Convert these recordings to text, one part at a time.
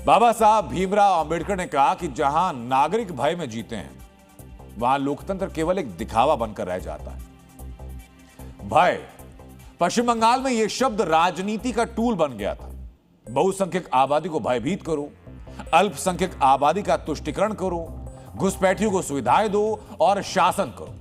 बाबा साहब भीमराव अंबेडकर ने कहा कि जहां नागरिक भय में जीते हैं वहां लोकतंत्र केवल एक दिखावा बनकर रह जाता है। भय, पश्चिम बंगाल में यह शब्द राजनीति का टूल बन गया था। बहुसंख्यक आबादी को भयभीत करो, अल्पसंख्यक आबादी का तुष्टिकरण करो, घुसपैठियों को सुविधाएं दो और शासन करो।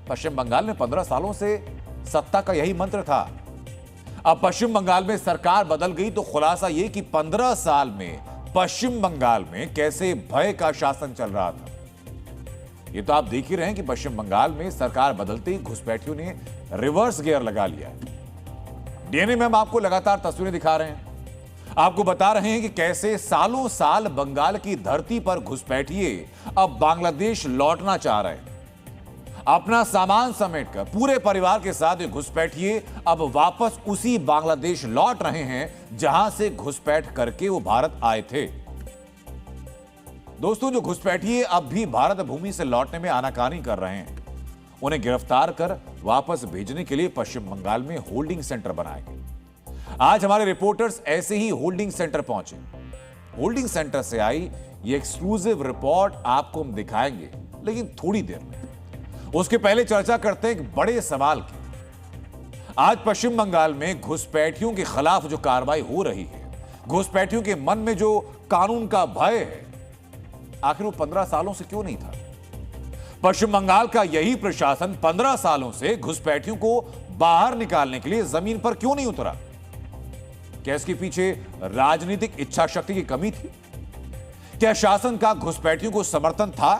पश्चिम बंगाल में 15 सालों से सत्ता का यही मंत्र था। अब पश्चिम बंगाल में सरकार बदल गई तो खुलासा यह कि 15 साल में पश्चिम बंगाल में कैसे भय का शासन चल रहा था। ये तो आप देख ही रहे हैं कि पश्चिम बंगाल में सरकार बदलते ही घुसपैठियों ने रिवर्स गियर लगा लिया है। डीएनए में हम आपको लगातार तस्वीरें दिखा रहे हैं, आपको बता रहे हैं कि कैसे सालों साल बंगाल की धरती पर घुसपैठिए अब बांग्लादेश लौटना चाह रहे हैं। अपना सामान समेटकर पूरे परिवार के साथ घुसपैठिए अब वापस उसी बांग्लादेश लौट रहे हैं जहां से घुसपैठ करके वो भारत आए थे। दोस्तों, जो घुसपैठिए अब भी भारत भूमि से लौटने में आनाकानी कर रहे हैं, उन्हें गिरफ्तार कर वापस भेजने के लिए पश्चिम बंगाल में होल्डिंग सेंटर बनाए गए। आज हमारे रिपोर्टर्स ऐसे ही होल्डिंग सेंटर पहुंचे। होल्डिंग सेंटर से आई ये एक्सक्लूसिव रिपोर्ट आपको हम दिखाएंगे, लेकिन थोड़ी देर में। उसके पहले चर्चा करते हैं एक बड़े सवाल की। आज पश्चिम बंगाल में घुसपैठियों के खिलाफ जो कार्रवाई हो रही है, घुसपैठियों के मन में जो कानून का भय है, आखिर वो 15 सालों से क्यों नहीं था? पश्चिम बंगाल का यही प्रशासन 15 सालों से घुसपैठियों को बाहर निकालने के लिए जमीन पर क्यों नहीं उतरा? क्या इसके पीछे राजनीतिक इच्छा शक्ति की कमी थी? क्या शासन का घुसपैठियों को समर्थन था?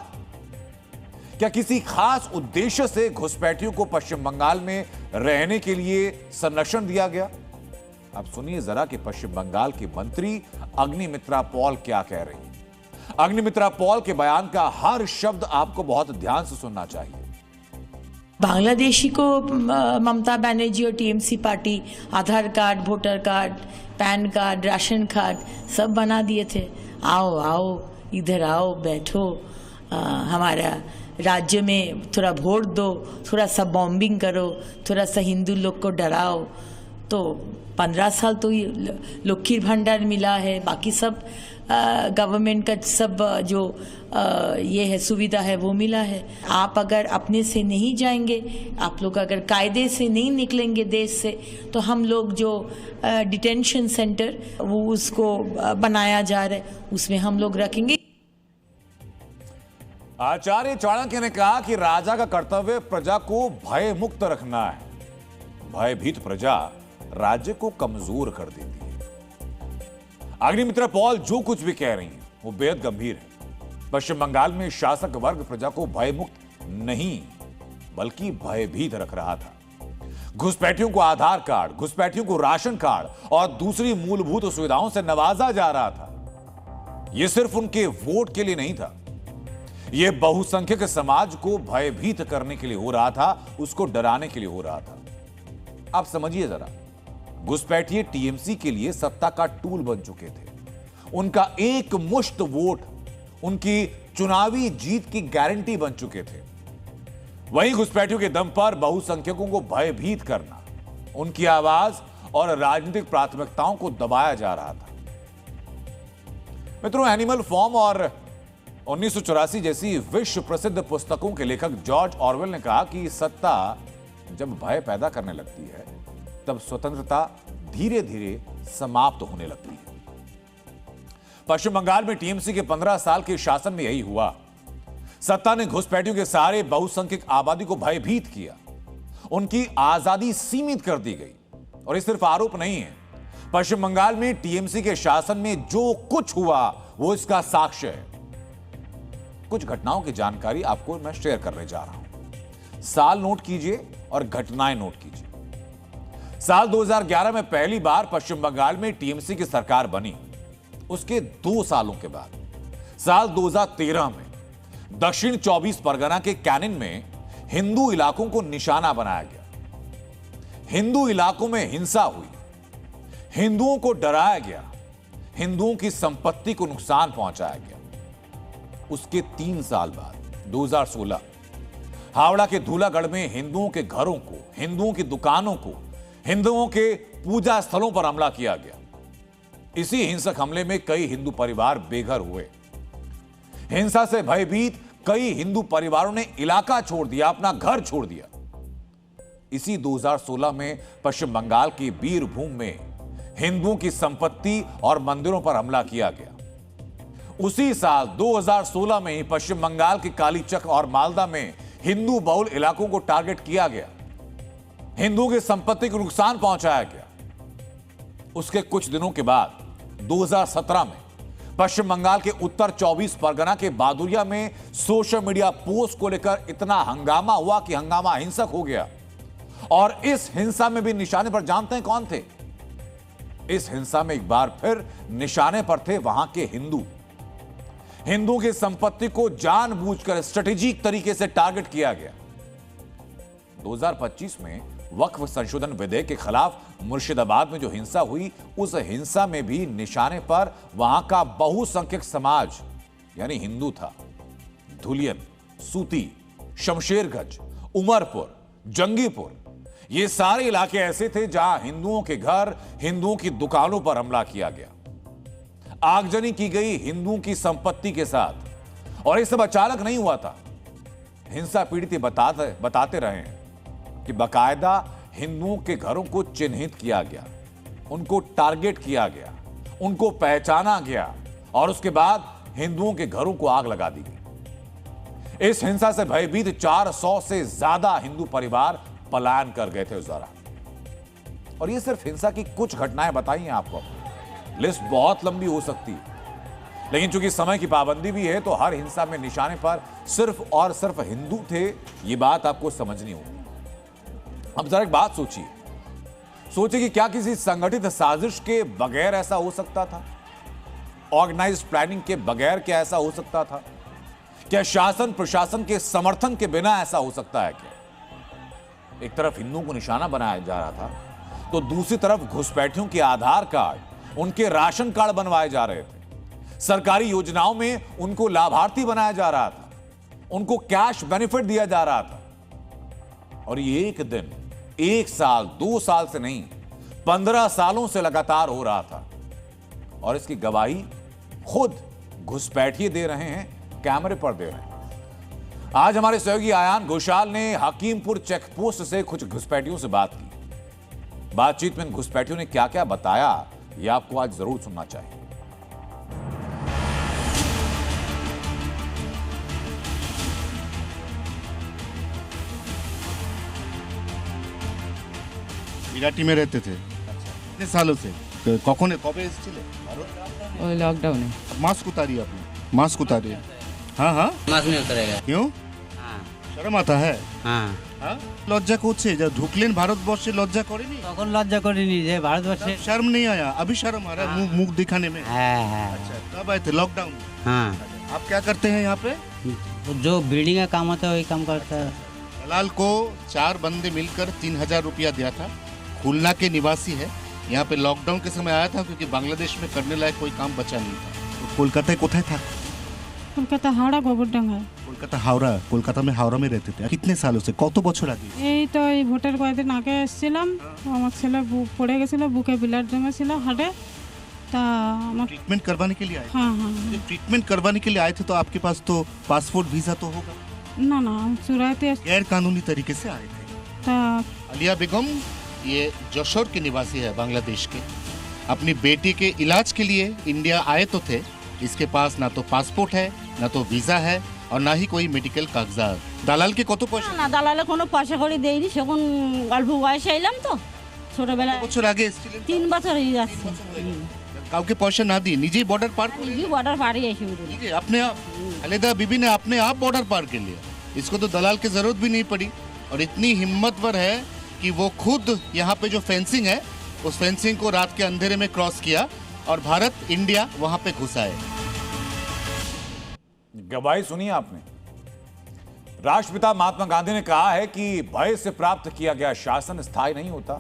क्या किसी खास उद्देश्य से घुसपैठियों को पश्चिम बंगाल में रहने के लिए संरक्षण दिया गया? अब सुनिए जरा कि पश्चिम बंगाल की मंत्री अग्निमित्रा पॉल क्या कह रही है। अग्निमित्रा पॉल के बयान का हर शब्द आपको बहुत ध्यान से सुनना चाहिए। बांग्लादेशी को ममता बनर्जी और TMC party Aadhaar card, voter card, PAN card, ration card सब बना दिए थे। आओ आओ, इधर आओ, बैठो, हमारा राज्य में थोड़ा वोट दो, थोड़ा सा बॉम्बिंग करो, थोड़ा सा हिंदू लोग को डराओ। तो 15 साल तो लक्ष्मीर भंडार मिला है, बाकी सब गवर्नमेंट का सब जो ये है सुविधा है वो मिला है। आप अगर अपने से नहीं जाएंगे, आप लोग अगर कायदे से नहीं निकलेंगे देश से, तो हम लोग जो डिटेंशन सेंटर वो उसको बनाया जा रहा है उसमें हम लोग रखेंगे। आचार्य चाणक्य ने कहा कि राजा का कर्तव्य प्रजा को भय मुक्त रखना है। भयभीत प्रजा राज्य को कमजोर कर देती है। अग्निमित्रा पॉल जो कुछ भी कह रही हैं वो बेहद गंभीर है। पश्चिम बंगाल में शासक वर्ग प्रजा को भयमुक्त नहीं बल्कि भयभीत रख रहा था। घुसपैठियों को आधार कार्ड, घुसपैठियों को राशन कार्ड और दूसरी मूलभूत सुविधाओं से नवाजा जा रहा था। यह सिर्फ उनके वोट के लिए नहीं था, यह बहुसंख्यक समाज को भयभीत करने के लिए हो रहा था, उसको डराने के लिए हो रहा था। आप समझिए जरा, घुसपैठिए टीएमसी के लिए सत्ता का टूल बन चुके थे। उनका एक मुश्त वोट उनकी चुनावी जीत की गारंटी बन चुके थे। वहीं घुसपैठियों के दम पर बहुसंख्यकों को भयभीत करना, उनकी आवाज और राजनीतिक प्राथमिकताओं को दबाया जा रहा था। मित्रों, एनिमल फार्म और 1984 जैसी विश्व प्रसिद्ध पुस्तकों के लेखक जॉर्ज ऑरवेल ने कहा कि सत्ता जब भय पैदा करने लगती है तब स्वतंत्रता धीरे धीरे समाप्त होने लगती है। पश्चिम बंगाल में टीएमसी के 15 साल के शासन में यही हुआ। सत्ता ने घुसपैठियों के सहारे बहुसंख्यक आबादी को भयभीत किया, उनकी आजादी सीमित कर दी गई। और ये सिर्फ आरोप नहीं है, पश्चिम बंगाल में टीएमसी के शासन में जो कुछ हुआ वो इसका साक्ष्य है। कुछ घटनाओं की जानकारी आपको मैं शेयर करने जा रहा हूं। साल नोट कीजिए और घटनाएं नोट कीजिए। साल 2011 में पहली बार पश्चिम बंगाल में टीएमसी की सरकार बनी। उसके 2 सालों के बाद साल 2013 में दक्षिण 24 परगना के कैनिन में हिंदू इलाकों को निशाना बनाया गया। हिंदू इलाकों में हिंसा हुई, हिंदुओं को डराया गया, हिंदुओं की संपत्ति को नुकसान पहुंचाया गया। उसके 3 साल बाद 2016 हावड़ा के धूलागढ़ में हिंदुओं के घरों को, हिंदुओं की दुकानों को, हिंदुओं के पूजा स्थलों पर हमला किया गया। इसी हिंसक हमले में कई हिंदू परिवार बेघर हुए। हिंसा से भयभीत कई हिंदू परिवारों ने इलाका छोड़ दिया, अपना घर छोड़ दिया। इसी 2016 में पश्चिम बंगाल की बीरभूम में हिंदुओं की संपत्ति और मंदिरों पर हमला किया गया। उसी साल 2016 में ही पश्चिम बंगाल के कालीचक और मालदा में हिंदू बहुल इलाकों को टारगेट किया गया, हिंदुओं की संपत्ति को नुकसान पहुंचाया गया। उसके कुछ दिनों के बाद 2017 में पश्चिम बंगाल के उत्तर 24 परगना के बादुरिया में सोशल मीडिया पोस्ट को लेकर इतना हंगामा हुआ कि हंगामा हिंसक हो गया। और इस हिंसा में भी निशाने पर जानते हैं कौन थे? इस हिंसा में एक बार फिर निशाने पर थे वहां के हिंदुओं की संपत्ति को जानबूझकर स्ट्रेटेजिक तरीके से टारगेट किया गया। 2025 में वक्फ संशोधन विधेयक के खिलाफ मुर्शिदाबाद में जो हिंसा हुई, उस हिंसा में भी निशाने पर वहां का बहुसंख्यक समाज यानी हिंदू था। धुलियन, सूती, शमशेरगंज, उमरपुर, जंगीपुर, ये सारे इलाके ऐसे थे जहां हिंदुओं के घर, हिंदुओं की दुकानों पर हमला किया गया, आगजनी की गई हिंदुओं की संपत्ति के साथ। और ये सब अचानक नहीं हुआ था। हिंसा पीड़ित बताते रहे हैं कि बाकायदा हिंदुओं के घरों को चिन्हित किया गया, उनको टारगेट किया गया, उनको पहचाना गया और उसके बाद हिंदुओं के घरों को आग लगा दी गई। इस हिंसा से भयभीत 400 से ज्यादा हिंदू परिवार पलायन कर गए थे उस दौरान। और ये सिर्फ हिंसा की कुछ घटनाएं बताई हैं आपको, लिस्ट बहुत लंबी हो सकती है, लेकिन चूंकि समय की पाबंदी भी है तो हर हिंसा में निशाने पर सिर्फ और सिर्फ हिंदू थे, ये बात आपको समझनी होगी। अब जरा एक बात सोचिए कि क्या किसी संगठित साजिश के बगैर ऐसा हो सकता था? ऑर्गेनाइज्ड प्लानिंग के बगैर क्या ऐसा हो सकता था? क्या शासन प्रशासन के समर्थन के बिना ऐसा हो सकता है? क्या एक तरफ हिंदुओं को निशाना बनाया जा रहा था तो दूसरी तरफ घुसपैठियों के आधार कार्ड, उनके राशन कार्ड बनवाए जा रहे थे, सरकारी योजनाओं में उनको लाभार्थी बनाया जा रहा था, उनको कैश बेनिफिट दिया जा रहा था। और ये एक दिन, एक साल, 2 साल से नहीं, 15 सालों से लगातार हो रहा था। और इसकी गवाही खुद घुसपैठिए दे रहे हैं, कैमरे पर दे रहे हैं। आज हमारे सहयोगी आयान घोषाल ने हकीमपुर चेकपोस्ट से कुछ घुसपैठियों से बात की। बातचीत में इन घुसपैठियों ने क्या क्या बताया, यह आपको आज जरूर सुनना चाहिए। বিরাটি में रहते थे कितने सालों से? कब एसेছিলেন? लॉकडाउन मास्क उतारिए, अपने मास्क उतारिए। हाँ हाँ, मास्क नहीं उतरेगा। क्यों? हाँ शर्म आता है? हाँ हाँ, লজ্জা করছে যা ঢুকলেন ভারতবর্ষে, লজ্জা করেনি? তখন লজ্জা করিনি যে ভারতবর্ষে शर्म नहीं आया? अभी शर्म आ रहा है मुंह दिखाने में? हाँ हाँ अच्छा, कब आए थे? लॉकडाउन में? हाँ, आप क्या करते हैं यहाँ पे? जो बिल्डिंग का काम होता है वही काम करता है। दलाल को 4 बंदे मिलकर 3000 रुपया दिया था। खुलना के निवासी है, यहाँ पे लॉकडाउन के समय आया था क्योंकि बांग्लादेश में करने लायक कोई काम बचा नहीं था। तो कोलकाता कोথায় था? কলকাতা হাওড়া গোবরডাঙ্গা। कोलकाता हावड़ा, कोलकाता में हावड़ा में रहते थे। कितने सालों से, কত বছর আগে? এই তো এই ভোটের কয়েকদিন আগে এসেছিলাম, আমার ছেলে পড়ে গেছিল, বুকে ব্লাড জমেছিল হাড়ে, তা আমার ट्रीटमेंट करवाने के लिए आए थे? हाँ हाँ जब ट्रीटमेंट करवाने के लिए आए थे तो आपके पास तो पासपोर्ट वीजा तो होगा? না না চুরাইতে गैर कानूनी तरीके से आए थे। তা अलिया बेगम ये जशोर के निवासी है, बांग्लादेश के। अपनी बेटी के इलाज के लिए इंडिया आए तो थे। इसके पास ना तो पासपोर्ट है, ना तो वीजा है और ना ही कोई मेडिकल कागजात। দালাল কে কত পয়সা? না দালালে কোনো পয়সা করে দেয়নি, সেখন অল্প বয়সে এলাম তো, ছোটবেলায় বছর আগে এসেছিলেন? 3 বছর হয়ে যাচ্ছে। কাউকে পয়সা না দিয়ে নিজেই বর্ডার পার করে নিজে বর্ডার পাড়ি এসে উঠে ठीक है, अपने आप खालिदा बीबी ने अपने आप बॉर्डर पार कर लिया। इसको तो दलाल की जरूरत भी नहीं पड़ी। और इतनी हिम्मतवर है कि वो खुद यहाँ पे जो फेंसिंग है, उस फेंसिंग को रात के अंधेरे में क्रॉस किया और भारत इंडिया वहां पे घुसाए। गवाही सुनिए आपने। राष्ट्रपिता महात्मा गांधी ने कहा है कि भय से प्राप्त किया गया शासन स्थायी नहीं होता।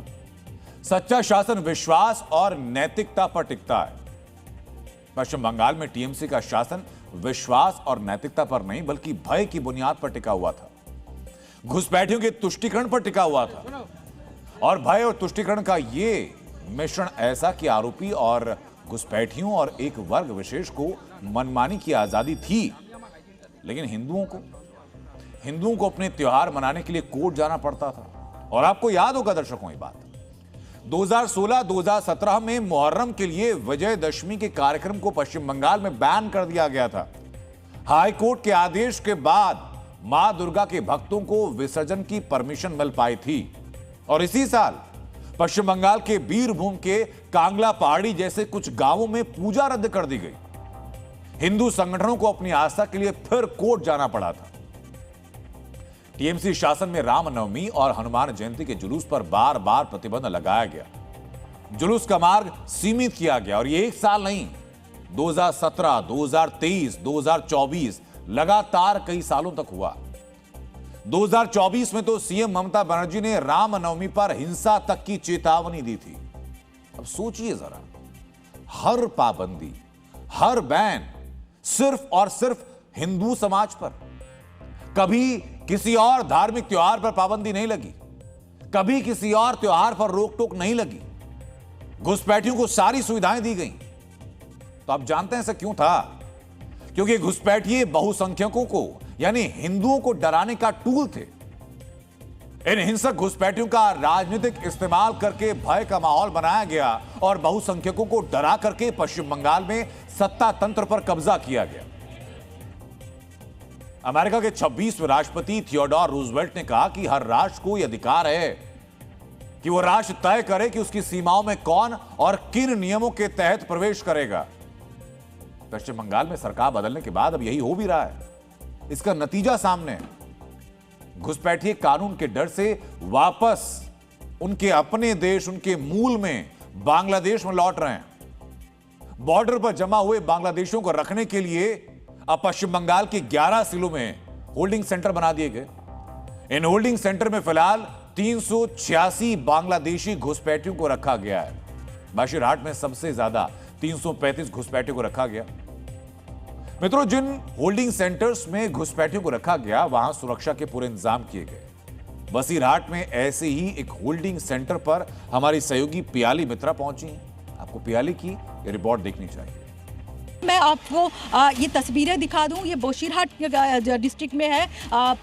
सच्चा शासन विश्वास और नैतिकता पर टिकता है। पश्चिम बंगाल में टीएमसी का शासन विश्वास और नैतिकता पर नहीं बल्कि भय की बुनियाद पर टिका हुआ था, घुसपैठियों के तुष्टीकरण पर टिका हुआ था। और भय और तुष्टीकरण का यह मिश्रण ऐसा कि आरोपी और घुसपैठियों और एक वर्ग विशेष को मनमानी की आजादी थी, लेकिन हिंदुओं को अपने त्योहार मनाने के लिए कोर्ट जाना पड़ता था। और आपको याद होगा दर्शकों ये बात, 2016-2017 में मुहर्रम के लिए विजयदशमी के कार्यक्रम को पश्चिम बंगाल में बैन कर दिया गया था। हाई कोर्ट के आदेश के बाद मां दुर्गा के भक्तों को विसर्जन की परमिशन मिल पाई थी। और इसी साल पश्चिम बंगाल के बीरभूम के कांगला पहाड़ी जैसे कुछ गांवों में पूजा रद्द कर दी गई। हिंदू संगठनों को अपनी आस्था के लिए फिर कोर्ट जाना पड़ा था। टीएमसी शासन में रामनवमी और हनुमान जयंती के जुलूस पर बार बार प्रतिबंध लगाया गया। जुलूस का मार्ग सीमित किया गया और ये एक साल नहीं, 2017, 2023, 2024 लगातार कई सालों तक हुआ। 2024 में तो सीएम ममता बनर्जी ने रामनवमी पर हिंसा तक की चेतावनी दी थी। अब सोचिए जरा, हर पाबंदी, हर बैन सिर्फ और सिर्फ हिंदू समाज पर। कभी किसी और धार्मिक त्योहार पर पाबंदी नहीं लगी, कभी किसी और त्योहार पर रोक टोक नहीं लगी। घुसपैठियों को सारी सुविधाएं दी गई। तो आप जानते हैं ऐसा क्यों था? क्योंकि घुसपैठिए बहुसंख्यकों को यानी हिंदुओं को डराने का टूल थे। इन हिंसक घुसपैठियों का राजनीतिक इस्तेमाल करके भय का माहौल बनाया गया और बहुसंख्यकों को डरा करके पश्चिम बंगाल में सत्ता तंत्र पर कब्जा किया गया। अमेरिका के 26वें राष्ट्रपति थियोडोर रूजवेल्ट ने कहा कि हर राष्ट्र को यह अधिकार है कि वह राष्ट्र तय करे कि उसकी सीमाओं में कौन और किन नियमों के तहत प्रवेश करेगा। पश्चिम बंगाल में सरकार बदलने के बाद अब यही हो भी रहा है। इसका नतीजा सामने है। घुसपैठिए कानून के डर से वापस उनके अपने देश, उनके मूल में बांग्लादेश में लौट रहे हैं। बॉर्डर पर जमा हुए बांग्लादेशियों को रखने के लिए अब पश्चिम बंगाल के 11 जिलों में होल्डिंग सेंटर बना दिए गए। इन होल्डिंग सेंटर में फिलहाल 386 बांग्लादेशी घुसपैठियों को रखा गया है। बशीरहाट में सबसे ज्यादा 335 घुसपैठियों को रखा गया। मित्रों, जिन होल्डिंग सेंटर्स में घुसपैठियों को रखा गया वहां सुरक्षा के पूरे इंतजाम किए गए। बसीरहाट में ऐसे ही एक होल्डिंग सेंटर पर हमारी सहयोगी पियाली मित्रा पहुंची हैं। आपको पियाली की ये रिपोर्ट देखनी चाहिए। मैं आपको ये तस्वीरें दिखा दूं। ये बशीरहाट डिस्ट्रिक्ट में है।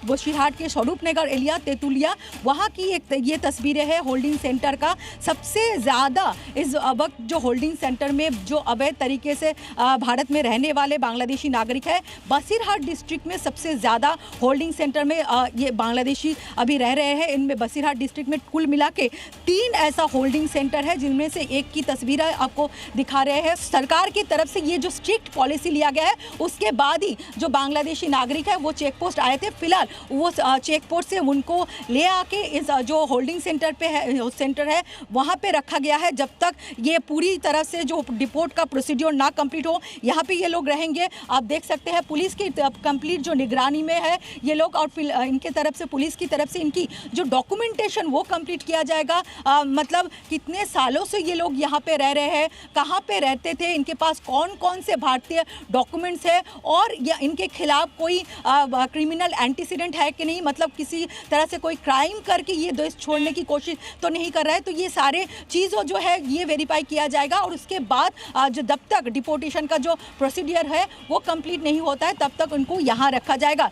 बशीरहाट के स्वरूप नगर एलिया तेतुलिया वहाँ की ये तस्वीरें हैं होल्डिंग सेंटर का। सबसे ज़्यादा इस वक्त जो होल्डिंग सेंटर में जो अवैध तरीके से भारत में रहने वाले बांग्लादेशी नागरिक है, बशीरहाट डिस्ट्रिक्ट में सबसे ज़्यादा होल्डिंग सेंटर में ये बांग्लादेशी अभी रह रहे हैं। इनमें बशीरहाट डिस्ट्रिक्ट में कुल मिला के 3 ऐसा होल्डिंग सेंटर है, जिनमें से एक की तस्वीर आपको दिखा रहे हैं। सरकार की तरफ से ये जो स्ट्रिक्ट पॉलिसी लिया गया है, उसके बाद ही जो बांग्लादेशी नागरिक है वो चेक पोस्ट आए थे। फिलहाल वो चेक पोस्ट से उनको ले आके इस जो होल्डिंग सेंटर पे है, सेंटर है, वहाँ पे रखा गया है। जब तक ये पूरी तरह से जो डिपोर्ट का प्रोसीड्योर ना कंप्लीट हो, यहाँ पे ये लोग रहेंगे। आप देख सकते हैं पुलिस की कंप्लीट जो निगरानी में है ये लोग, और इनके तरफ से, पुलिस की तरफ से इनकी जो डॉक्यूमेंटेशन वो कंप्लीट किया जाएगा। मतलब कितने सालों से ये लोग यहाँ पे रह रहे हैं, कहाँ पे रहते थे, इनके पास कौन कौन से भारतीय डॉक्यूमेंट्स है, और या इनके खिलाफ कोई क्रिमिनल एंटीसीडेंट है कि नहीं, मतलब किसी तरह से कोई क्राइम करके ये देश छोड़ने की कोशिश तो नहीं कर रहा है। तो ये सारे चीज़ों जो है ये वेरीफाई किया जाएगा, और उसके बाद जो जब तक डिपोर्टेशन का जो प्रोसीडियर है वो कंप्लीट नहीं होता है, तब तक उनको यहाँ रखा जाएगा।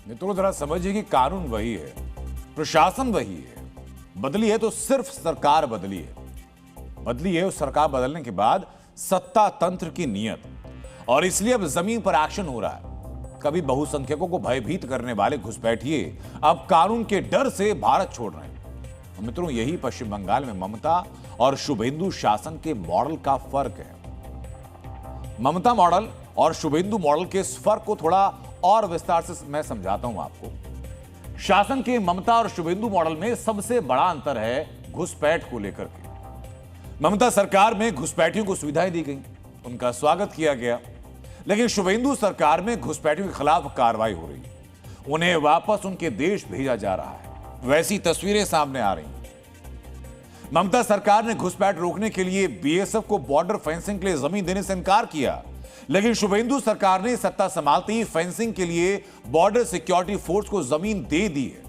मित्रों, जरा समझिए कि कानून वही है, प्रशासन वही है, बदली है तो सिर्फ सरकार बदली है। उस सरकार बदलने के बाद सत्ता तंत्र की नियत, और इसलिए अब जमीन पर एक्शन हो रहा है। कभी बहुसंख्यकों को भयभीत करने वाले घुसपैठिए अब कानून के डर से भारत छोड़ रहे हैं। मित्रों, यही पश्चिम बंगाल में ममता और शुभेंदु शासन के मॉडल का फर्क है। ममता मॉडल और शुभेंदु मॉडल के इस फर्क को थोड़ा और विस्तार से मैं समझाता हूं आपको। शासन के ममता और शुभेंदु मॉडल में सबसे बड़ा अंतर है घुसपैठ को लेकर के। ममता सरकार में घुसपैठियों को सुविधाएं दी गई, उनका स्वागत किया गया, लेकिन शुभेंदु सरकार में घुसपैठियों के खिलाफ कार्रवाई हो रही है, उन्हें वापस उनके देश भेजा जा रहा है। वैसी तस्वीरें सामने आ रही हैं। ममता सरकार ने घुसपैठ रोकने के लिए बीएसएफ को बॉर्डर फेंसिंग के लिए जमीन देने से इनकार किया, लेकिन शुभेंदु सरकार ने सत्ता संभालते ही फेंसिंग के लिए बॉर्डर सिक्योरिटी फोर्स को जमीन दे दी है।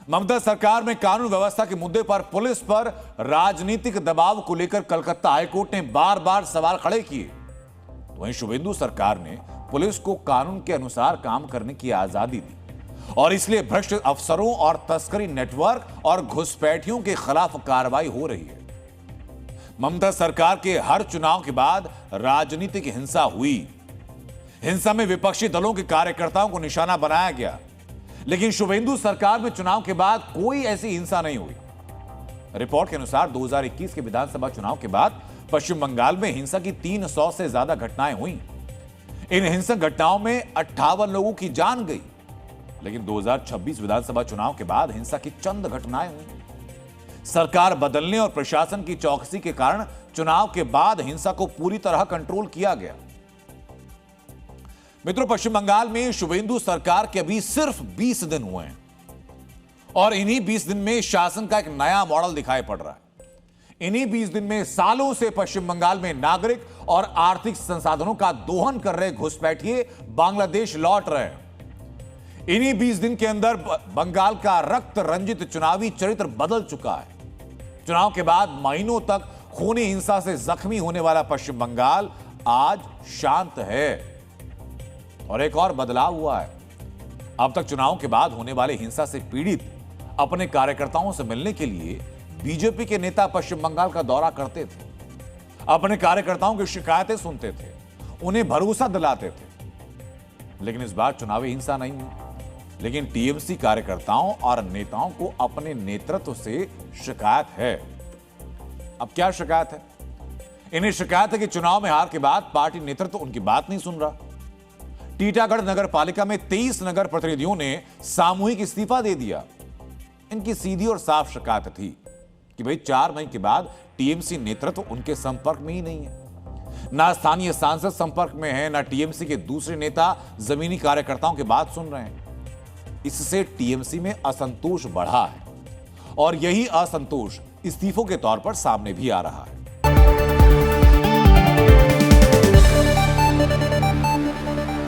ममता सरकार में कानून व्यवस्था के मुद्दे पर पुलिस पर राजनीतिक दबाव को लेकर कलकत्ता हाईकोर्ट ने बार बार सवाल खड़े किए। तो वहीं शुभेंदु सरकार ने पुलिस को कानून के अनुसार काम करने की आजादी दी और इसलिए भ्रष्ट अफसरों और तस्करी नेटवर्क और घुसपैठियों के खिलाफ कार्रवाई हो रही है। ममता सरकार के हर चुनाव के बाद राजनीतिक हिंसा हुई। हिंसा में विपक्षी दलों के कार्यकर्ताओं को निशाना बनाया गया, लेकिन शुभेंदु सरकार में चुनाव के बाद कोई ऐसी हिंसा नहीं हुई। रिपोर्ट के अनुसार 2021 के विधानसभा चुनाव के बाद पश्चिम बंगाल में हिंसा की 300 से ज्यादा घटनाएं हुई। इन हिंसक घटनाओं में 58 लोगों की जान गई, लेकिन 2026 विधानसभा चुनाव के बाद हिंसा की चंद घटनाएं हुई। सरकार बदलने और प्रशासन की चौकसी के कारण चुनाव के बाद हिंसा को पूरी तरह कंट्रोल किया गया। मित्रों, पश्चिम बंगाल में शुभेंदु सरकार के अभी सिर्फ 20 दिन हुए हैं और इन्हीं 20 दिन में शासन का एक नया मॉडल दिखाई पड़ रहा है। इन्हीं 20 दिन में सालों से पश्चिम बंगाल में नागरिक और आर्थिक संसाधनों का दोहन कर रहे घुसपैठिए बांग्लादेश लौट रहे हैं। इन्हीं 20 दिन के अंदर बंगाल का रक्त रंजित चुनावी चरित्र बदल चुका है। चुनाव के बाद महीनों तक खूनी हिंसा से जख्मी होने वाला पश्चिम बंगाल आज शांत है। और एक और बदलाव हुआ है। अब तक चुनाव के बाद होने वाले हिंसा से पीड़ित अपने कार्यकर्ताओं से मिलने के लिए बीजेपी के नेता पश्चिम बंगाल का दौरा करते थे, अपने कार्यकर्ताओं की शिकायतें सुनते थे, उन्हें भरोसा दिलाते थे। लेकिन इस बार चुनावी हिंसा नहीं हुई, लेकिन टीएमसी कार्यकर्ताओं और नेताओं को अपने नेतृत्व से शिकायत है। अब क्या शिकायत है? इन्हें शिकायत है कि चुनाव में हार के बाद पार्टी नेतृत्व उनकी बात नहीं सुन रहा। टीटागढ़ नगर पालिका में 23 नगर प्रतिनिधियों ने सामूहिक इस्तीफा दे दिया। इनकी सीधी और साफ शिकायत थी कि भाई 4 मई के बाद टीएमसी नेतृत्व उनके संपर्क में ही नहीं है, ना स्थानीय सांसद संपर्क में है, ना टीएमसी के दूसरे नेता जमीनी कार्यकर्ताओं की बात सुन रहे हैं। इससे टीएमसी में असंतोष बढ़ा है और यही असंतोष इस्तीफों के तौर पर सामने भी आ रहा है।